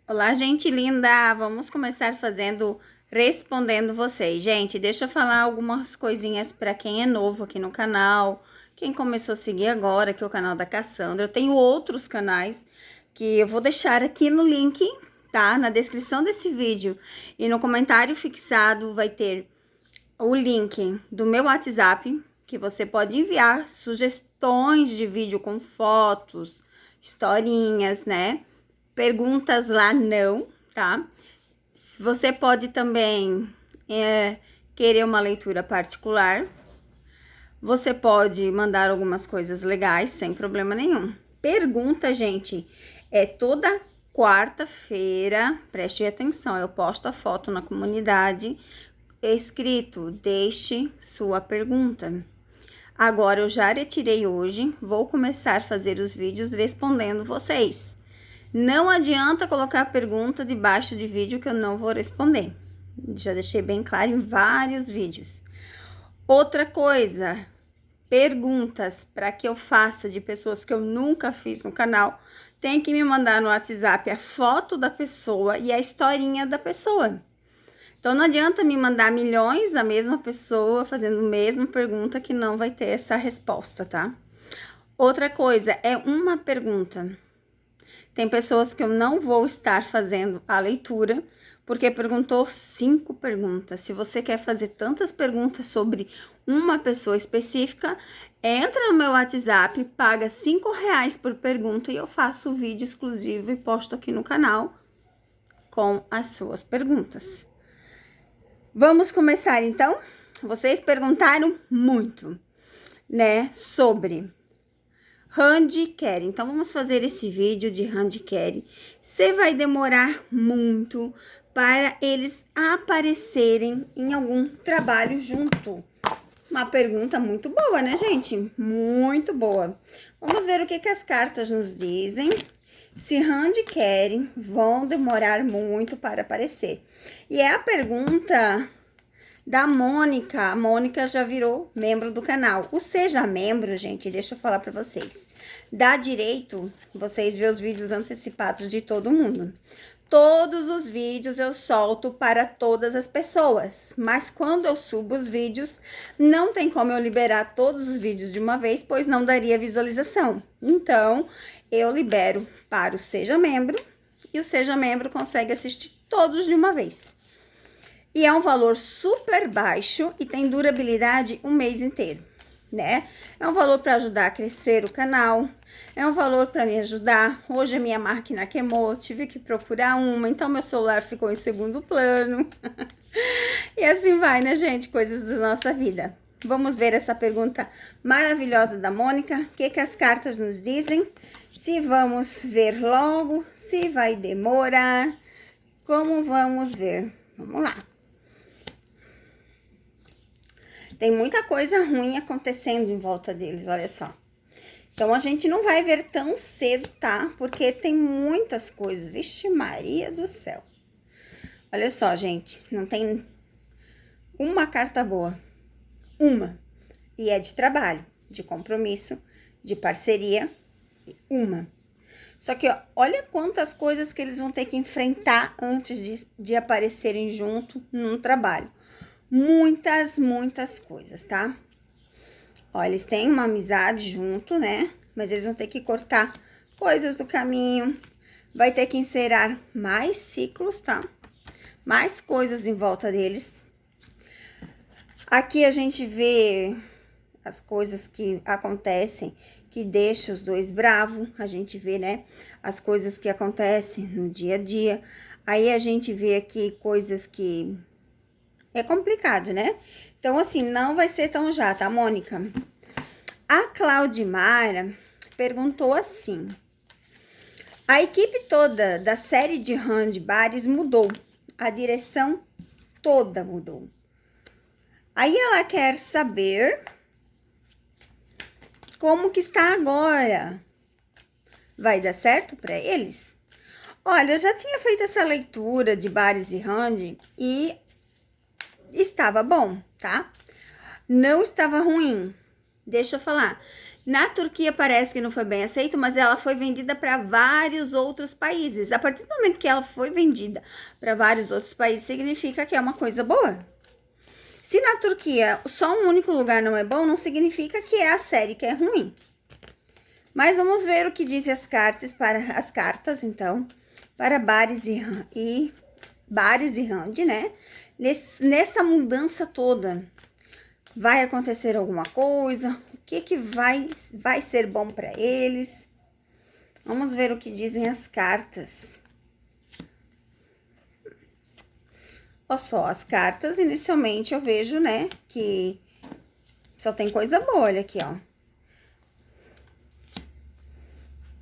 Olá, gente linda! Vamos começar respondendo vocês. Gente, deixa eu falar algumas coisinhas para quem é novo aqui no canal, quem começou a seguir agora, que é o canal da Cassandra. Eu tenho outros canais que eu vou deixar aqui no link, tá? Na descrição desse vídeo e no comentário fixado vai ter o link do meu WhatsApp, que você pode enviar sugestões de vídeo com fotos, historinhas, né? Perguntas lá não, tá? Você pode também querer uma leitura particular. Você pode mandar algumas coisas legais, sem problema nenhum. Pergunta, gente, é toda quarta-feira, preste atenção, eu posto a foto na comunidade, escrito, deixe sua pergunta. Agora eu já retirei hoje, vou começar a fazer os vídeos respondendo vocês. Não adianta colocar pergunta debaixo de vídeo que eu não vou responder. Já deixei bem claro em vários vídeos. Outra coisa, perguntas para que eu faça de pessoas que eu nunca fiz no canal, tem que me mandar no WhatsApp a foto da pessoa e a historinha da pessoa. Então não adianta me mandar milhões a mesma pessoa fazendo a mesma pergunta que não vai ter essa resposta, tá? Outra coisa é uma pergunta. Tem pessoas que eu não vou estar fazendo a leitura, porque perguntou 5 perguntas. Se você quer fazer tantas perguntas sobre uma pessoa específica, entra no meu WhatsApp, paga R$5 por pergunta e eu faço o vídeo exclusivo e posto aqui no canal com as suas perguntas. Vamos começar então? Vocês perguntaram muito, né, sobre handicare. Então, vamos fazer esse vídeo de handicare. Você vai demorar muito para eles aparecerem em algum trabalho junto. Uma pergunta muito boa, né, gente? Muito boa. Vamos ver o que as cartas nos dizem. Se handicare vão demorar muito para aparecer. E é a pergunta da Mônica. A Mônica já virou membro do canal. O seja membro, gente, deixa eu falar para vocês. Dá direito vocês ver os vídeos antecipados de todo mundo. Todos os vídeos eu solto para todas as pessoas. Mas quando eu subo os vídeos, não tem como eu liberar todos os vídeos de uma vez, pois não daria visualização. Então, eu libero para o seja membro e o seja membro consegue assistir todos de uma vez. E é um valor super baixo e tem durabilidade um mês inteiro, né? É um valor para ajudar a crescer o canal, é um valor para me ajudar. Hoje a minha máquina queimou, tive que procurar uma, então meu celular ficou em segundo plano. E assim vai, né, gente? Coisas da nossa vida. Vamos ver essa pergunta maravilhosa da Mônica. O que as cartas nos dizem? Se vamos ver logo, se vai demorar, como vamos ver? Vamos lá. Tem muita coisa ruim acontecendo em volta deles, olha só. Então, a gente não vai ver tão cedo, tá? Porque tem muitas coisas. Vixe Maria do céu. Olha só, gente. Não tem uma carta boa. Uma. E é de trabalho, de compromisso, de parceria. Uma. Só que, ó, olha quantas coisas que eles vão ter que enfrentar antes de aparecerem junto num trabalho. Muitas coisas, tá? Ó, eles têm uma amizade junto, né? Mas eles vão ter que cortar coisas do caminho. Vai ter que encerrar mais ciclos, tá? Mais coisas em volta deles. Aqui a gente vê as coisas que acontecem, que deixam os dois bravos. A gente vê, né? As coisas que acontecem no dia a dia. Aí a gente vê aqui coisas que é complicado, né? Então, assim, não vai ser tão já, tá, Mônica? A Claudimara perguntou assim: a equipe toda da série de handbares mudou. A direção toda mudou. Aí ela quer saber como que está agora. Vai dar certo para eles? Olha, eu já tinha feito essa leitura de bares e hand e estava bom, tá? Não estava ruim. Deixa eu falar Na Turquia parece que não foi bem aceito, mas ela foi vendida para vários outros países. A partir do momento que ela foi vendida para vários outros países, significa que é uma coisa boa. Se na Turquia só um único lugar não é bom, não significa que é a série que é ruim. Mas vamos ver o que dizem as cartas, então, para Bares e Rand, né? Nessa mudança toda, vai acontecer alguma coisa? O que vai ser bom para eles? Vamos ver o que dizem as cartas. Olha só, as cartas, inicialmente eu vejo, né, que só tem coisa boa, olha aqui, ó.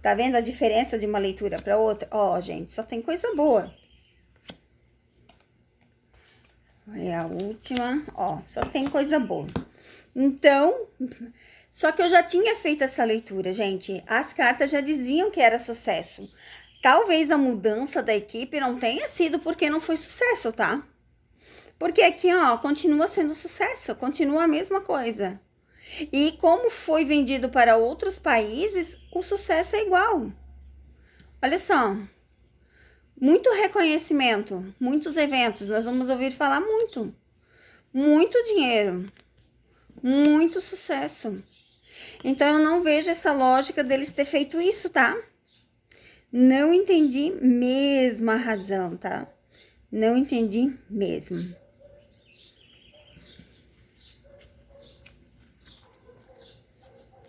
Tá vendo a diferença de uma leitura para outra? Ó, gente, só tem coisa boa. É a última, ó, só tem coisa boa. Então, só que eu já tinha feito essa leitura, gente. As cartas já diziam que era sucesso. Talvez a mudança da equipe não tenha sido porque não foi sucesso, tá? Porque aqui, ó, continua sendo sucesso, continua a mesma coisa. E como foi vendido para outros países, o sucesso é igual. Olha só. Muito reconhecimento, muitos eventos, nós vamos ouvir falar muito. Muito dinheiro, muito sucesso. Então, eu não vejo essa lógica deles ter feito isso, tá? Não entendi mesmo a razão, tá? Não entendi mesmo.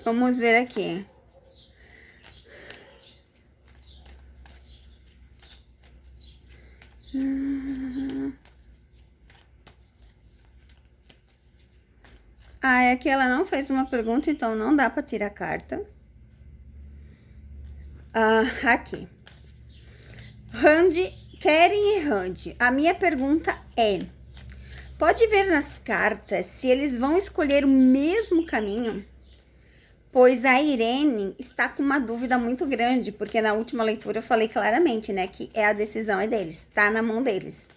Vamos ver aqui. Ah, aqui ela não fez uma pergunta, então não dá para tirar a carta. Aqui. Keren e Rand. A minha pergunta é: pode ver nas cartas se eles vão escolher o mesmo caminho? Pois a Irene está com uma dúvida muito grande, porque na última leitura eu falei claramente, né, que a decisão é deles, tá na mão deles.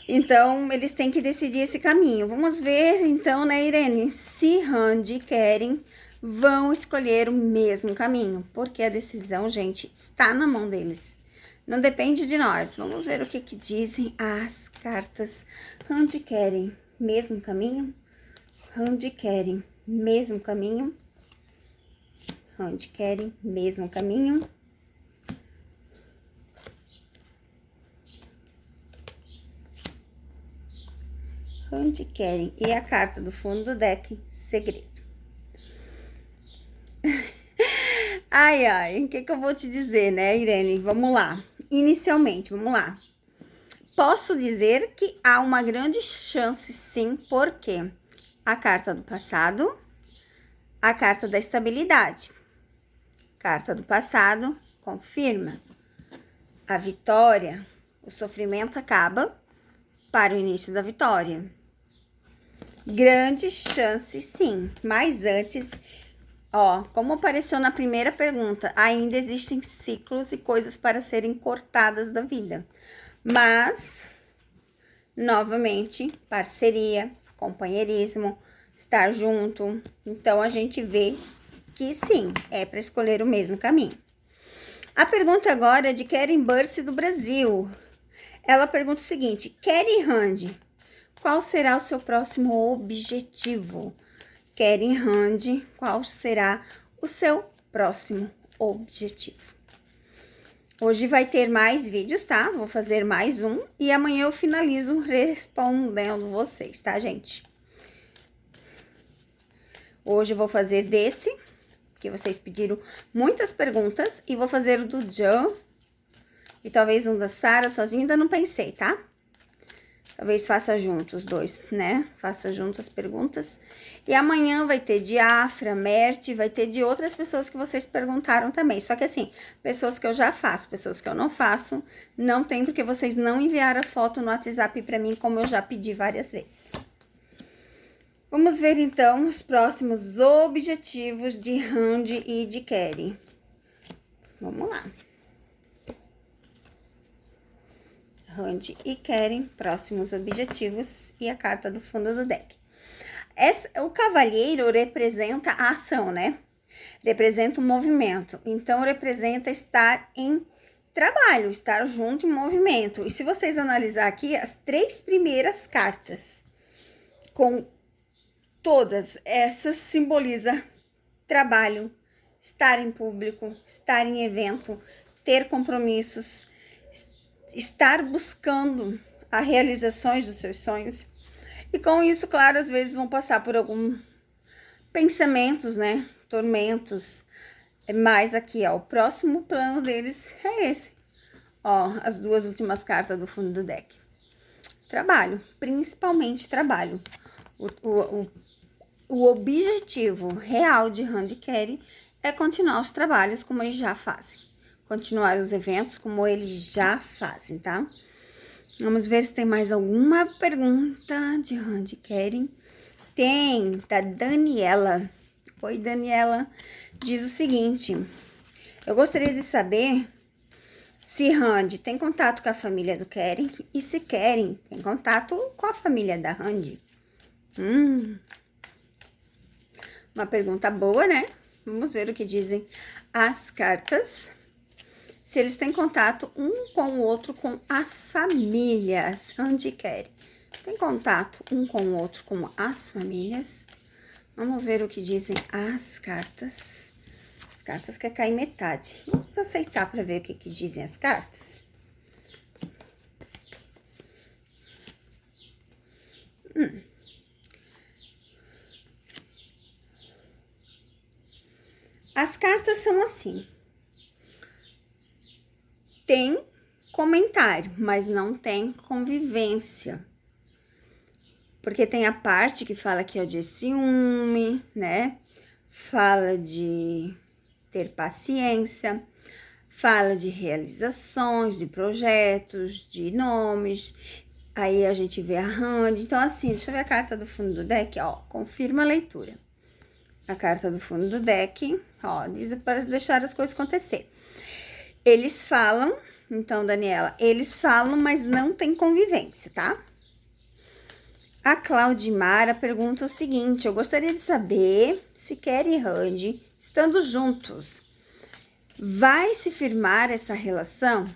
Então, eles têm que decidir esse caminho. Vamos ver, então, né, Irene, se Rand e Keren vão escolher o mesmo caminho, porque a decisão, gente, está na mão deles. Não depende de nós. Vamos ver o que dizem as cartas. Rand e Keren, mesmo caminho? Rand e Keren, mesmo caminho? Rand e Keren, mesmo caminho? Rand e Keren. E a carta do fundo do deck, segredo. Ai, ai, o que eu vou te dizer, né, Irene? Vamos lá. Inicialmente, vamos lá. Posso dizer que há uma grande chance, sim, porque a carta do passado, a carta da estabilidade. Carta do passado confirma a vitória, o sofrimento acaba para o início da vitória. Grande chance, sim, mas antes, ó, como apareceu na primeira pergunta, ainda existem ciclos e coisas para serem cortadas da vida. Mas, novamente, parceria, companheirismo, estar junto. Então, a gente vê que sim, é para escolher o mesmo caminho. A pergunta agora é de Keren Burse do Brasil. Ela pergunta o seguinte: Keren Rand, qual será o seu próximo objetivo? Keren Rand, qual será o seu próximo objetivo? Hoje vai ter mais vídeos, tá? Vou fazer mais um e amanhã eu finalizo respondendo vocês, tá, gente? Hoje eu vou fazer desse, que vocês pediram muitas perguntas, e vou fazer o do John e talvez um da Sara sozinho, ainda não pensei, tá? Talvez faça junto os dois, né? Faça junto as perguntas. E amanhã vai ter de Afra, Mert, vai ter de outras pessoas que vocês perguntaram também. Só que assim, pessoas que eu já faço, pessoas que eu não faço, não tem porque vocês não enviaram a foto no WhatsApp pra mim, como eu já pedi várias vezes. Vamos ver então os próximos objetivos de Rand e de Keren. Vamos lá. Rand e Keren, próximos objetivos e a carta do fundo do deck. O cavalheiro representa a ação, né? Representa o movimento. Então, representa estar em trabalho, estar junto em movimento. E se vocês analisar aqui, as 3 primeiras cartas, com todas essas, simboliza trabalho, estar em público, estar em evento, ter compromissos, estar buscando as realizações dos seus sonhos. E com isso, claro, às vezes vão passar por alguns pensamentos, né? Tormentos. Mas aqui, ó, o próximo plano deles é esse. Ó, as 2 últimas cartas do fundo do deck. Trabalho, principalmente trabalho. O objetivo real de Han de Keri é continuar os trabalhos como eles já fazem. Continuar os eventos como eles já fazem, tá? Vamos ver se tem mais alguma pergunta de Han de Keri. Tem, da Daniela. Oi, Daniela. Diz o seguinte: eu gostaria de saber se Randy tem contato com a família do Keren e se Keren tem contato com a família da Randy. Uma pergunta boa, né? Vamos ver o que dizem as cartas. Se eles têm contato um com o outro com as famílias. Randy e Keren tem contato um com o outro com as famílias. Vamos ver o que dizem as cartas. As cartas quer cair metade. Vamos aceitar para ver o que dizem as cartas. As cartas são assim. Tem comentário, mas não tem convivência. Porque tem a parte que fala aqui, ó, de ciúme, né? Fala de ter paciência, fala de realizações, de projetos, de nomes. Aí a gente vê a Randy. Então, assim, deixa eu ver a carta do fundo do deck, ó. Confirma a leitura. A carta do fundo do deck, ó, diz para deixar as coisas acontecer. Eles falam, então, Daniela, eles falam, mas não tem convivência, tá? A Claudimara pergunta o seguinte: eu gostaria de saber se Keri e Randy, estando juntos, vai se firmar essa relação?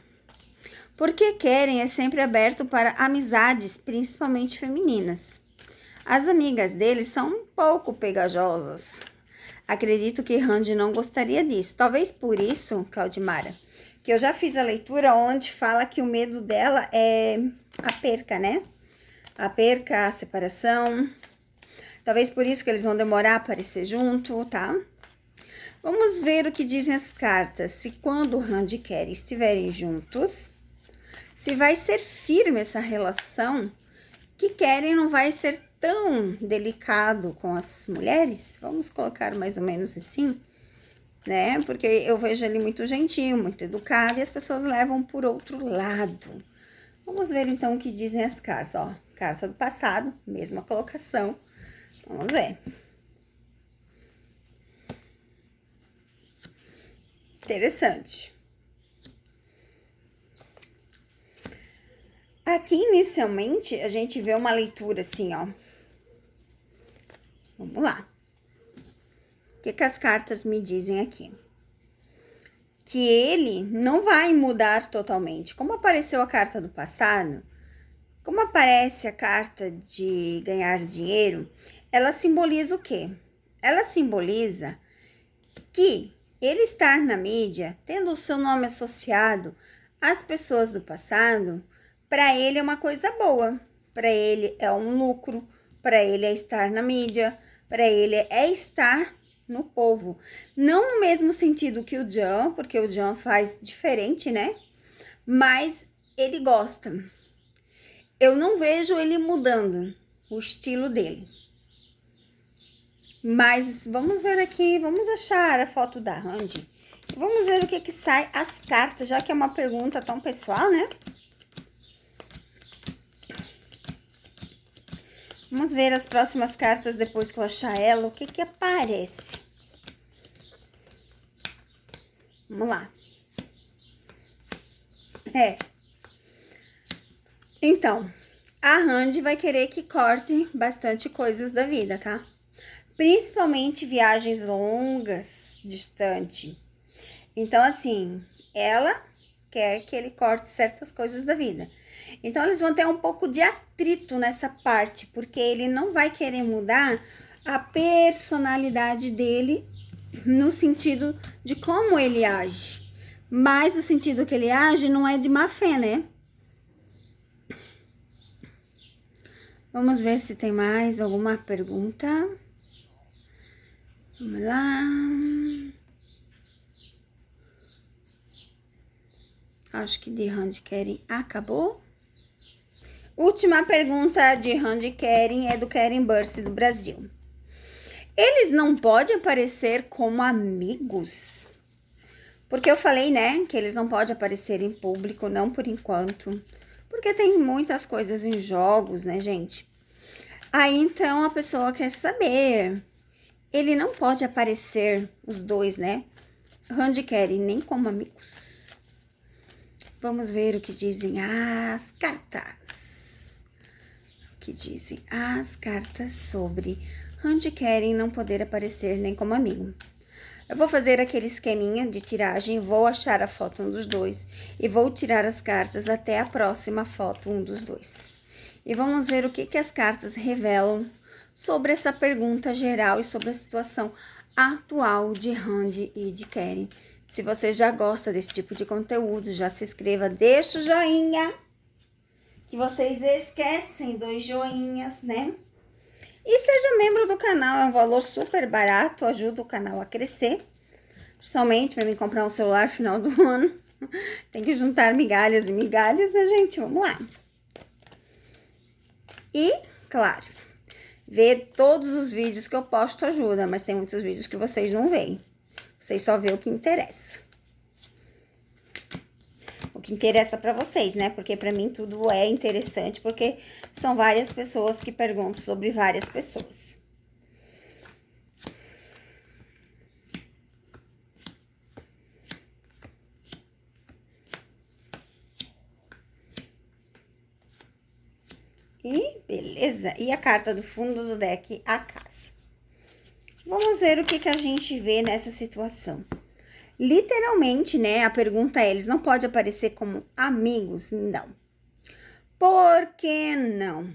Porque Keren é sempre aberto para amizades, principalmente femininas. As amigas dele são um pouco pegajosas. Acredito que Randy não gostaria disso. Talvez por isso, Claudimara, que eu já fiz a leitura onde fala que o medo dela é a perca, né? A perca, a separação. Talvez por isso que eles vão demorar a aparecer junto, tá? Vamos ver o que dizem as cartas. Se quando Randy e Keri estiverem juntos, se vai ser firme essa relação, que Keren não vai ser tão delicado com as mulheres. Vamos colocar mais ou menos assim, né? Porque eu vejo ele muito gentil, muito educado, e as pessoas levam por outro lado. Vamos ver então o que dizem as cartas, ó. Carta do passado, mesma colocação. Vamos ver. Interessante. Aqui, inicialmente, a gente vê uma leitura assim, ó. Vamos lá. O que as cartas me dizem aqui? Que ele não vai mudar totalmente. Como apareceu a carta do passado, como aparece a carta de ganhar dinheiro, ela simboliza o quê? Ela simboliza que ele estar na mídia, tendo o seu nome associado às pessoas do passado, para ele é uma coisa boa, para ele é um lucro, para ele é estar na mídia, para ele é estar no povo. Não no mesmo sentido que o John, porque o John faz diferente, né? Mas ele gosta. Eu não vejo ele mudando o estilo dele. Mas vamos ver aqui, vamos achar a foto da Randy. Vamos ver o que sai as cartas, já que é uma pergunta tão pessoal, né? Vamos ver as próximas cartas depois que eu achar ela, o que aparece. Vamos lá. Então, a Randy vai querer que corte bastante coisas da vida, tá? Principalmente viagens longas, distante. Então, assim, ela quer que ele corte certas coisas da vida. Então, eles vão ter um pouco de atrito nessa parte, porque ele não vai querer mudar a personalidade dele no sentido de como ele age. Mas o sentido que ele age não é de má fé, né? Vamos ver se tem mais alguma pergunta. Vamos lá. Acho que de Randy Keren acabou. Última pergunta de Randy Keren é do Keren Burse do Brasil. Eles não podem aparecer como amigos? Porque eu falei, né, que eles não podem aparecer em público, não por enquanto. Porque tem muitas coisas em jogos, né, gente? Aí, então, a pessoa quer saber. Ele não pode aparecer, os dois, né? Randy Keren, nem como amigos. Vamos ver o que dizem as cartas. O que dizem as cartas sobre Randy Keren não poder aparecer nem como amigo. Eu vou fazer aquele esqueminha de tiragem, vou achar a foto um dos dois e vou tirar as cartas até a próxima foto um dos dois. E vamos ver o que as cartas revelam sobre essa pergunta geral e sobre a situação atual de Randy e de Keren. Se você já gosta desse tipo de conteúdo, já se inscreva, deixa o joinha, que vocês esquecem dos joinhas, né? E seja membro do canal, é um valor super barato, ajuda o canal a crescer. Principalmente para mim comprar um celular no final do ano. Tem que juntar migalhas e migalhas, né, gente? Vamos lá. E, claro, ver todos os vídeos que eu posto ajuda, mas tem muitos vídeos que vocês não veem. Vocês só vê o que interessa. O que interessa para vocês, né? Porque para mim tudo é interessante, porque são várias pessoas que perguntam sobre várias pessoas. E beleza. E a carta do fundo do deck, a casa. Vamos ver o que a gente vê nessa situação. Literalmente, né, a pergunta é, eles não podem aparecer como amigos? Não. Por que não?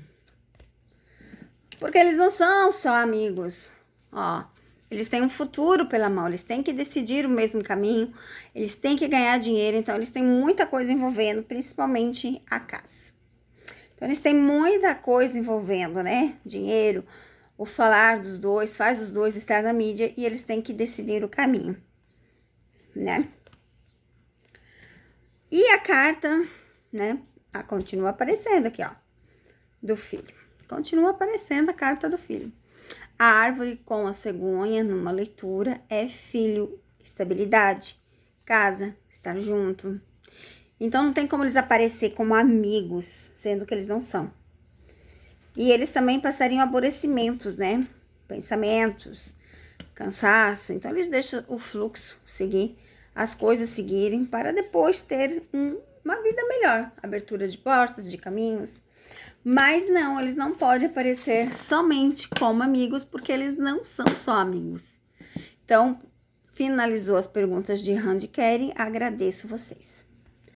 Porque eles não são só amigos. Ó, eles têm um futuro pela mão, eles têm que decidir o mesmo caminho, eles têm que ganhar dinheiro, então eles têm muita coisa envolvendo, principalmente a casa. Então, eles têm muita coisa envolvendo, né? Dinheiro, o falar dos dois, faz os dois estar na mídia e eles têm que decidir o caminho, né? E a carta, né? Continua aparecendo aqui, ó, do filho. Continua aparecendo a carta do filho. A árvore com a cegonha numa leitura é filho, estabilidade, casa, estar junto. Então, não tem como eles aparecer como amigos, sendo que eles não são. E eles também passariam aborrecimentos, né? Pensamentos, cansaço. Então, eles deixam o fluxo seguir, as coisas seguirem, para depois ter uma vida melhor. Abertura de portas, de caminhos. Mas não, eles não podem aparecer somente como amigos, porque eles não são só amigos. Então, finalizou as perguntas de Randy Keren. Agradeço vocês.